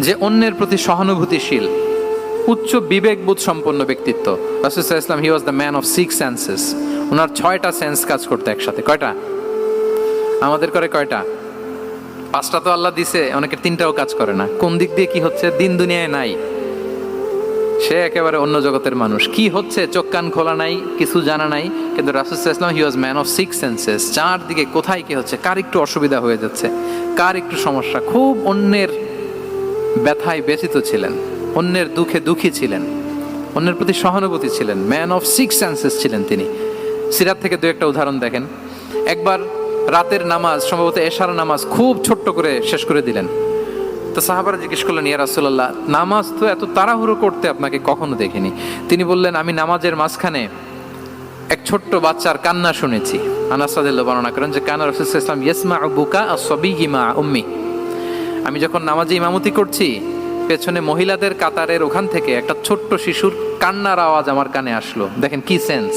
যে অন্যের প্রতি সহানুভূতিশীল, উচ্চ বিবেকবোধ সম্পন্ন ব্যক্তিত্ব। রাসূল সাল্লাল্লাহু আলাইহি ওয়াসাল্লাম he was the man of 6 senses. ওনার 6টা সেন্স কাজ করতে একসাথে। কয়টা? আমাদের করে কয়টা? 5টা তো আল্লাহ দিছে, অনেকের 3টাও কাজ করে না। কোন দিক দিয়ে কি হচ্ছে দিন দুনিয়ায় নাই, সে একেবারে অন্য জগতের মানুষ। কি হচ্ছে চোখ কান খোলা নাই, কিছু জানা নাই। কিন্তু রাসূল সাল্লাল্লাহু আলাইহি ওয়াসাল্লাম he was man of 6 senses. চারদিকে কোথায় কি হচ্ছে, কার একটু অসুবিধা হয়ে যাচ্ছে, কার একটু সমস্যা, খুব অন্যের ব্যথায় ব্যথিত ছিলেন, অন্যের দুঃখে দুঃখী ছিলেন, অন্যের প্রতি সহানুভূতি ছিলেন, ম্যান অফ 6 সেন্সেস ছিলেন তিনি। সিরাত থেকে দু একটা উদাহরণ দেখেন। একবার রাতের নামাজ, সম্ভবত এশার নামাজ, খুব ছোট্ট করে শেষ করে দিলেন। তো সাহাবারা জিজ্ঞেস করলেন, ইয়া রাসূলুল্লাহ, নামাজ তো এত তাড়াহুড়ো করতে আপনাকে কখনো দেখিনি। তিনি বললেন, আমি নামাজের মাঝখানে এক ছোট্ট বাচ্চার কান্না শুনেছি। আনাস রাদিয়াল্লাহু বর্ণনা করেন যে কানা রাসূল সাল্লাল্লাহু আলাইহি ওয়াসাল্লাম ইয়াসমাউ বুকা আস-সাবিয়্যি মা উম্মি। আমি যখন নামাজে ইমামতি করছি, পেছনে মহিলাদের কাতারের ওখান থেকে একটা ছোট্ট শিশুর কান্নার আওয়াজ আমার কানে আসলো। দেখেন কি সেন্স!